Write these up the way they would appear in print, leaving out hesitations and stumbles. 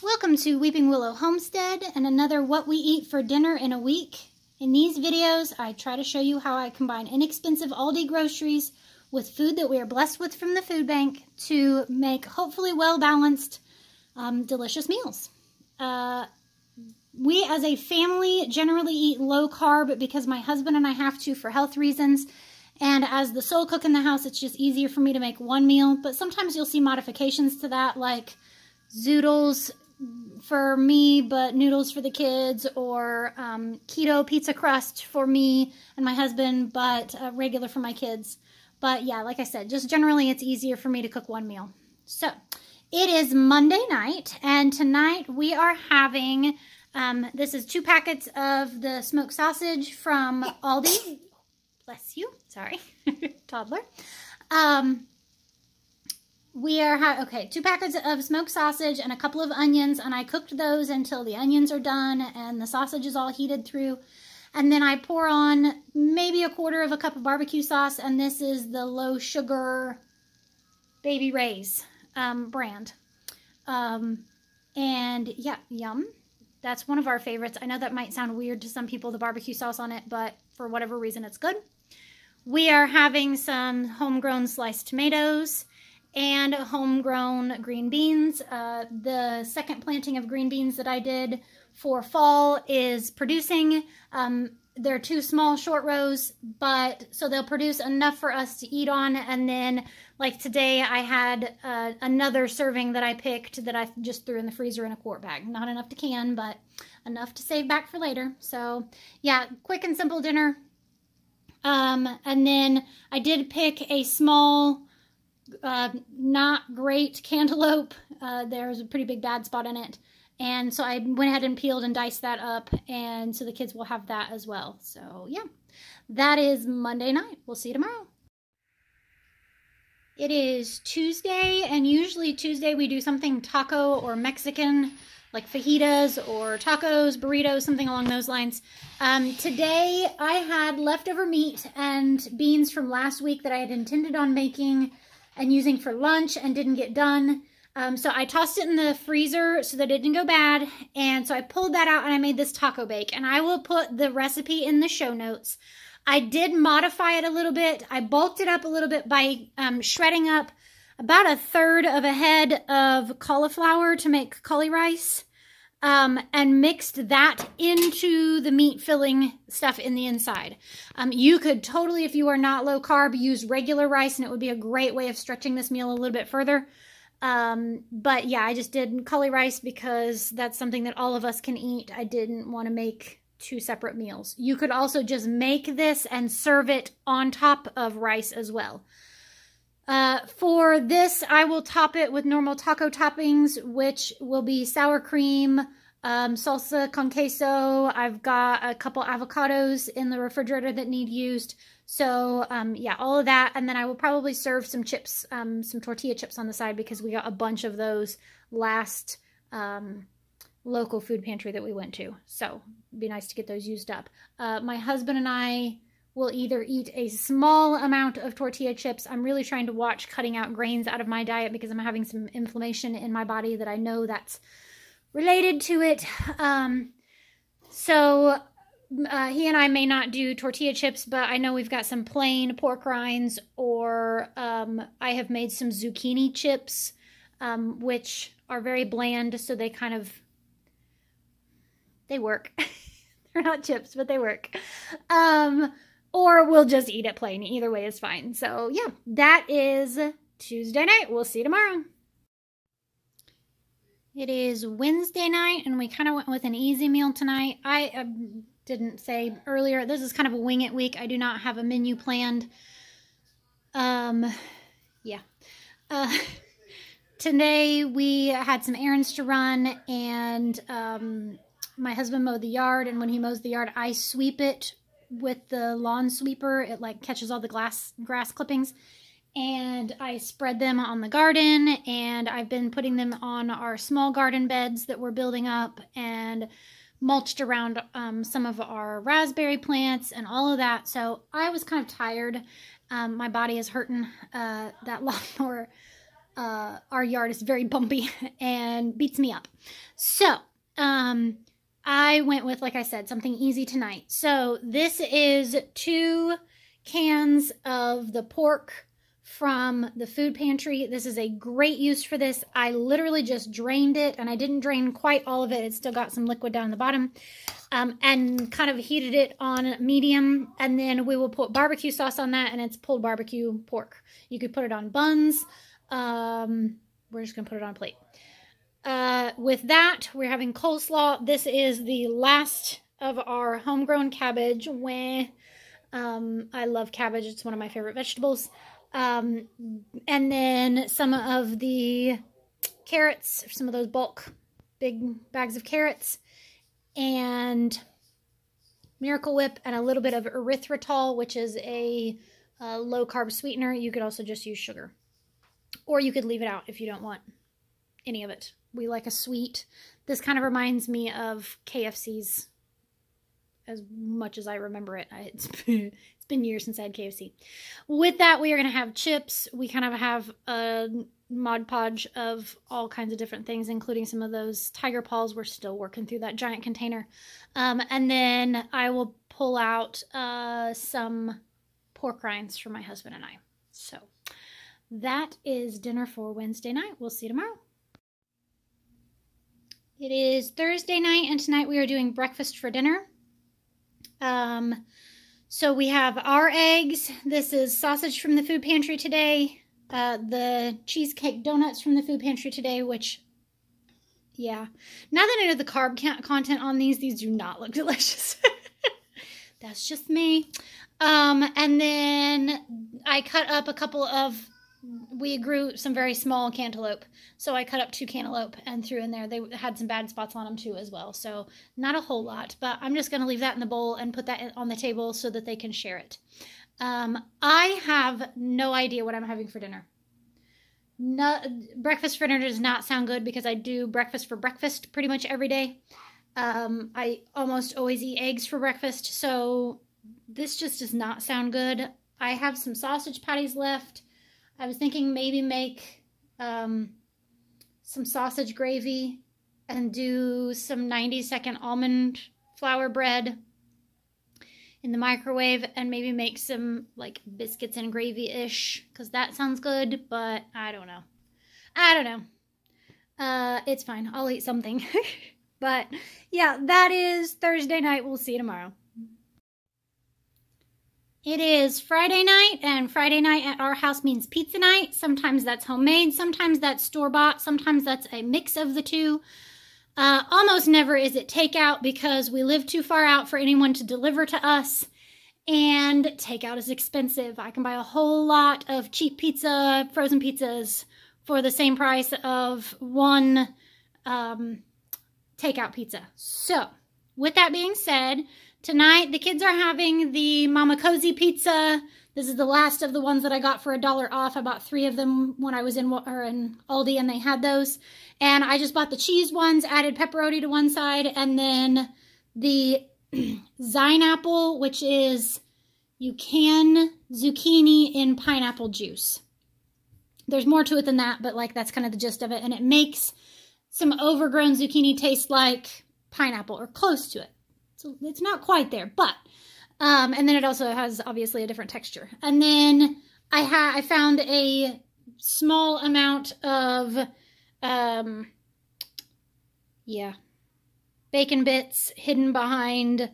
Welcome to Weeping Willow Homestead and another What We Eat for Dinner in a Week. In these videos, I try to show you how I combine inexpensive Aldi groceries with food that we are blessed with from the food bank to make hopefully well-balanced, delicious meals. We as a family generally eat low carb because my husband and I have to for health reasons. And as the sole cook in the house, it's just easier for me to make one meal. But sometimes you'll see modifications to that, like zoodles for me, but noodles for the kids, or keto pizza crust for me and my husband, but regular for my kids. But yeah, like I said, just generally it's easier for me to cook one meal. So it is Monday night, and tonight we are having, this is 2 packets of the smoked sausage from Aldi. Bless you. Sorry. Toddler. We are, okay, 2 packets of smoked sausage and a couple of onions, and I cooked those until the onions are done and the sausage is all heated through. And then I pour on maybe 1/4 cup of barbecue sauce, and this is the low sugar Baby Ray's brand. And yeah, yum. That's one of our favorites. I know that might sound weird to some people, the barbecue sauce on it, but for whatever reason, it's good. We are having some homegrown sliced tomatoes and homegrown green beans. The second planting of green beans that I did for fall is producing. They're 2 small short rows, but so they'll produce enough for us to eat on. And then like today I had another serving that I picked that I just threw in the freezer in a quart bag. Not enough to can, but enough to save back for later. So yeah, quick and simple dinner. And then I did pick a small, not great cantaloupe. There was a pretty big bad spot in it. And so I went ahead and peeled and diced that up. And so the kids will have that as well. So yeah, that is Monday night. We'll see you tomorrow. It is Tuesday, and usually Tuesday we do something taco or Mexican, like fajitas or tacos, burritos, something along those lines. Today I had leftover meat and beans from last week that I had intended on making and using for lunch and didn't get done. So I tossed it in the freezer so that it didn't go bad. And so I pulled that out and I made this taco bake. And I will put the recipe in the show notes. I did modify it a little bit. I bulked it up a little bit by shredding up about 1/3 head of cauliflower to make cauli rice. And mixed that into the meat filling stuff in the inside. You could totally, if you are not low carb, use regular rice, and it would be a great way of stretching this meal a little bit further. But yeah, I just did cauli rice because that's something that all of us can eat. I didn't want to make 2 separate meals. You could also just make this and serve it on top of rice as well. For this, I will top it with normal taco toppings, which will be sour cream, salsa con queso. I've got a couple avocados in the refrigerator that need used. So, yeah, all of that. And then I will probably serve some chips, some tortilla chips on the side because we got a bunch of those last local food pantry that we went to. So, it'd be nice to get those used up. My husband and I will either eat a small amount of tortilla chips. I'm really trying to watch cutting out grains out of my diet because I'm having some inflammation in my body that I know that's related to it. So he and I may not do tortilla chips, but I know we've got some plain pork rinds, or I have made some zucchini chips, which are very bland, so they kind of, they work. They're not chips, but they work. Or we'll just eat it plain. Either way is fine. So yeah, that is Tuesday night. We'll see you tomorrow. It is Wednesday night, and we kind of went with an easy meal tonight. I didn't say earlier, this is kind of a wing it week. I do not have a menu planned. Yeah. Today we had some errands to run, and my husband mowed the yard, and when he mows the yard, I sweep it with the lawn sweeper. It like catches all the grass clippings, and I spread them on the garden, and I've been putting them on our small garden beds that we're building up, and mulched around some of our raspberry plants and all of that. So I was kind of tired. My body is hurting. That lawnmower our yard is very bumpy and beats me up. So, I went with, like I said, something easy tonight. So this is 2 cans of the pork from the food pantry. This is a great use for this. I literally just drained it, and I didn't drain quite all of it. It's still got some liquid down the bottom, and kind of heated it on medium. And then we will put barbecue sauce on that, and it's pulled barbecue pork. You could put it on buns. We're just going to put it on a plate. With that, we're having coleslaw. This is the last of our homegrown cabbage. I love cabbage. It's one of my favorite vegetables. And then some of the carrots, some of those bulk big bags of carrots, and Miracle Whip, and a little bit of erythritol, which is a low-carb sweetener. You could also just use sugar, or you could leave it out if you don't want any of it. We like a sweet. This kind of reminds me of KFC's, as much as I remember it. It's been years since I had KFC. With that, we are going to have chips. We kind of have a Mod Podge of all kinds of different things, including some of those tiger paws. We're still working through that giant container. And then I will pull out some pork rinds for my husband and I. So that is dinner for Wednesday night. We'll see you tomorrow. It is Thursday night, and tonight we are doing breakfast for dinner. So we have our eggs. This is sausage from the food pantry today. The cheesecake donuts from the food pantry today, which, yeah. Now that I know the carb content on these do not look delicious. That's just me. And then I cut up a couple of, we grew some very small cantaloupe. So I cut up 2 cantaloupe and threw in there. They had some bad spots on them too as well. So not a whole lot, but I'm just going to leave that in the bowl and put that on the table so that they can share it. I have no idea what I'm having for dinner. Breakfast for dinner does not sound good because I do breakfast for breakfast pretty much every day. I almost always eat eggs for breakfast, so this just does not sound good. I have some sausage patties left. I was thinking maybe make some sausage gravy and do some 90-second almond flour bread in the microwave, and maybe make some like biscuits and gravy-ish, because that sounds good, but I don't know. It's fine. I'll eat something. But yeah, that is Thursday night. We'll see you tomorrow. It is Friday night, and Friday night at our house means pizza night. Sometimes that's homemade, sometimes that's store-bought, sometimes that's a mix of the two. Almost never is it takeout because we live too far out for anyone to deliver to us, and takeout is expensive. I can buy a whole lot of cheap pizza, frozen pizzas, for the same price of one takeout pizza. So, with that being said, tonight the kids are having the Mama Cozy pizza. This is the last of the ones that I got for $1 off. I bought 3 of them when I was in Aldi, and they had those. And I just bought the cheese ones, added pepperoni to one side, and then the Zineapple, which is you can zucchini in pineapple juice. There's more to it than that, but like that's kind of the gist of it. And it makes some overgrown zucchini taste like pineapple, or close to it. So it's not quite there, but and then it also has obviously a different texture. And then I found a small amount of bacon bits hidden behind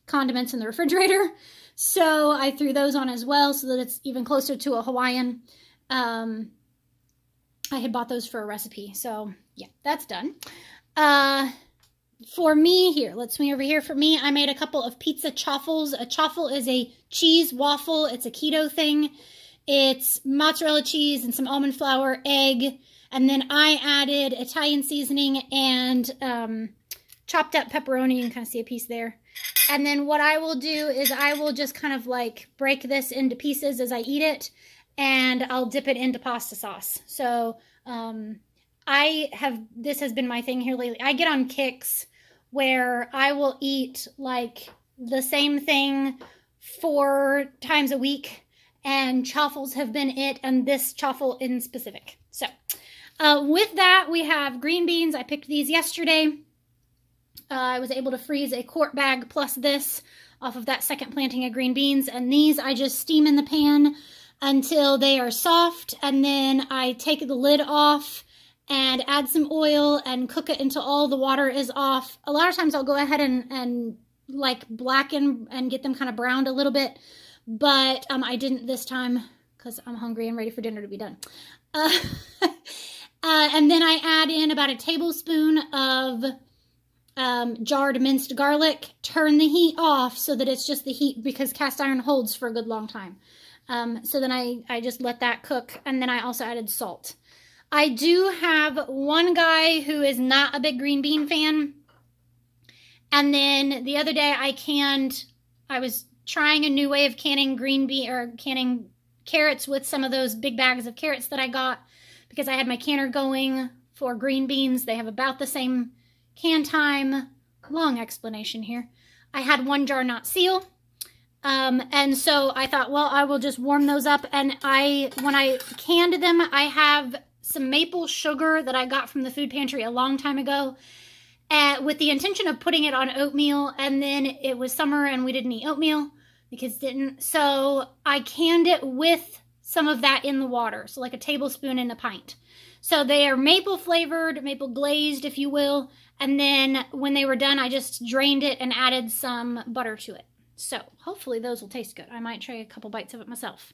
condiments in the refrigerator. So I threw those on as well so that it's even closer to a Hawaiian. I had bought those for a recipe. So yeah, that's done. For me here, let's swing over here. For me, I made a couple of pizza chaffles. A chaffle is a cheese waffle. It's a keto thing. It's mozzarella cheese and some almond flour, egg, and then I added Italian seasoning and chopped up pepperoni. You can kind of see a piece there. And then what I will do is I will just kind of like break this into pieces as I eat it, and I'll dip it into pasta sauce. So this has been my thing here lately. I get on kicks where I will eat like the same thing 4 times a week, and chaffles have been it, and this chaffle in specific. So with that, we have green beans. I picked these yesterday. I was able to freeze a quart bag plus this off of that second planting of green beans, and these I just steam in the pan until they are soft, and then I take the lid off and add some oil and cook it until all the water is off. A lot of times I'll go ahead and like blacken and get them kind of browned a little bit, but I didn't this time because I'm hungry and ready for dinner to be done. And then I add in about a tablespoon of jarred minced garlic. Turn the heat off so that it's just the heat, because cast iron holds for a good long time. So then I just let that cook, and then I also added salt. I do have one guy who is not a big green bean fan, and then the other day I was trying a new way of canning canning carrots with some of those big bags of carrots that I got, because I had my canner going for green beans. They have about the same can time. Long explanation here. I had one jar not seal. And so I thought, well, I will just warm those up. And when I canned them, I have some maple sugar that I got from the food pantry a long time ago, with the intention of putting it on oatmeal. And then it was summer and we didn't eat oatmeal. The kids didn't. So I canned it with some of that in the water. So like a tablespoon in a pint. So they are maple flavored, maple glazed, if you will. And then when they were done, I just drained it and added some butter to it. So hopefully those will taste good. I might try a couple bites of it myself.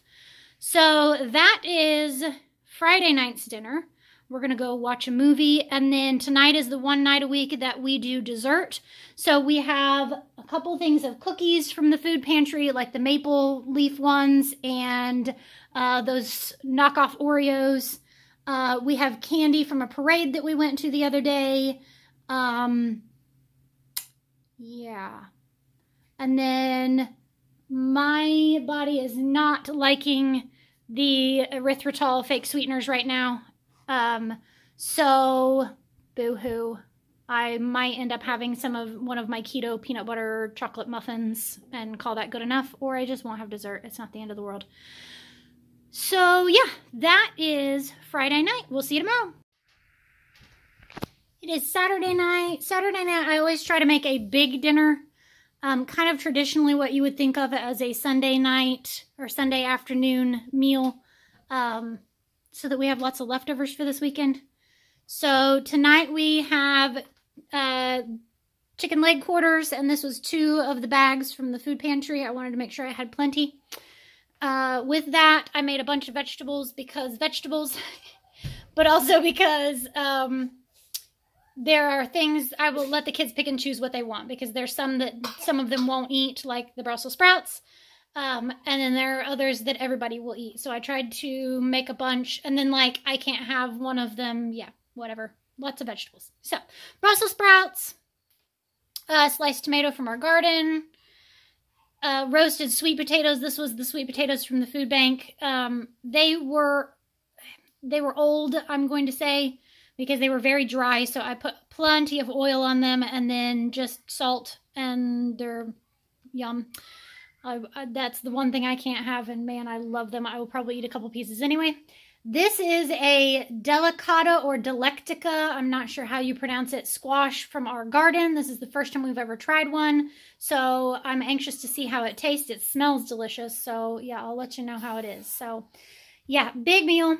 So that is Friday night's dinner. We're going to go watch a movie. And then tonight is the one night a week that we do dessert. So we have a couple things of cookies from the food pantry, like the maple leaf ones and those knockoff Oreos. We have candy from a parade that we went to the other day. Yeah. And then my body is not liking the erythritol fake sweeteners right now. So boo-hoo. I might end up having one of my keto peanut butter chocolate muffins and call that good enough, or I just won't have dessert. It's not the end of the world. So yeah, that is Friday night. We'll see you tomorrow. It is Saturday night. Saturday night, I always try to make a big dinner. Kind of traditionally what you would think of as a Sunday night or Sunday afternoon meal, so that we have lots of leftovers for this weekend. So tonight we have chicken leg quarters, and this was 2 of the bags from the food pantry. I wanted to make sure I had plenty. With that, I made a bunch of vegetables, but also because there are things I will let the kids pick and choose what they want, because there's some of them won't eat, like the Brussels sprouts. And then there are others that everybody will eat. So I tried to make a bunch, and then like I can't have one of them. Yeah, whatever. Lots of vegetables. So Brussels sprouts, sliced tomato from our garden, roasted sweet potatoes. This was the sweet potatoes from the food bank. They were old, I'm going to say, because they were very dry. So I put plenty of oil on them and then just salt, and they're yum. That's the one thing I can't have, and man, I love them. I will probably eat a couple pieces anyway. This is a delicata or delectica, I'm not sure how you pronounce it, squash from our garden. This is the first time we've ever tried one, so I'm anxious to see how it tastes. It smells delicious, so yeah, I'll let you know how it is. So yeah, big meal.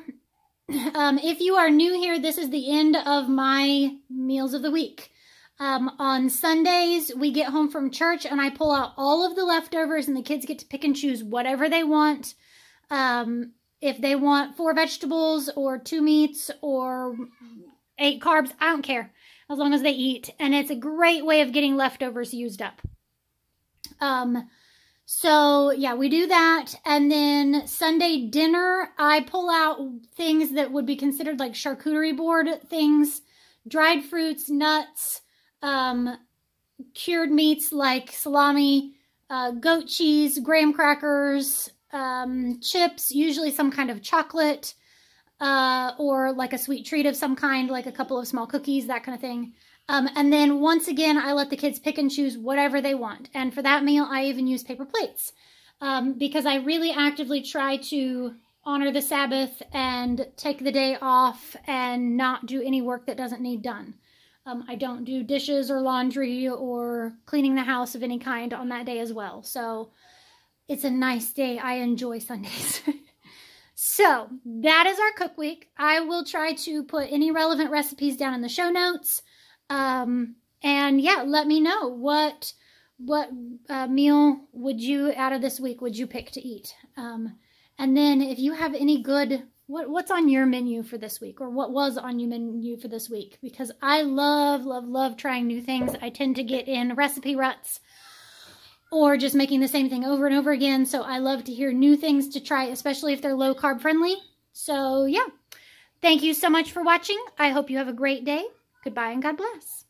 If you are new here, this is the end of my meals of the week. On Sundays, we get home from church and I pull out all of the leftovers, and the kids get to pick and choose whatever they want. If they want 4 vegetables or 2 meats or 8 carbs, I don't care, as long as they eat. And it's a great way of getting leftovers used up. So yeah, we do that. And then Sunday dinner, I pull out things that would be considered like charcuterie board things, dried fruits, nuts, cured meats like salami, goat cheese, graham crackers, chips, usually some kind of chocolate, or like a sweet treat of some kind, like a couple of small cookies, that kind of thing. And then once again, I let the kids pick and choose whatever they want. And for that meal, I even use paper plates. because I really actively try to honor the Sabbath and take the day off and not do any work that doesn't need done. I don't do dishes or laundry or cleaning the house of any kind on that day as well. So it's a nice day. I enjoy Sundays. So that is our cook week. I will try to put any relevant recipes down in the show notes. And yeah, let me know what meal would you, out of this week, would you pick to eat? And then if you have any good, what's on your menu for this week, or what was on your menu for this week? Because I love, love, love trying new things. I tend to get in recipe ruts or just making the same thing over and over again. So I love to hear new things to try, especially if they're low carb friendly. So yeah, thank you so much for watching. I hope you have a great day. Goodbye and God bless.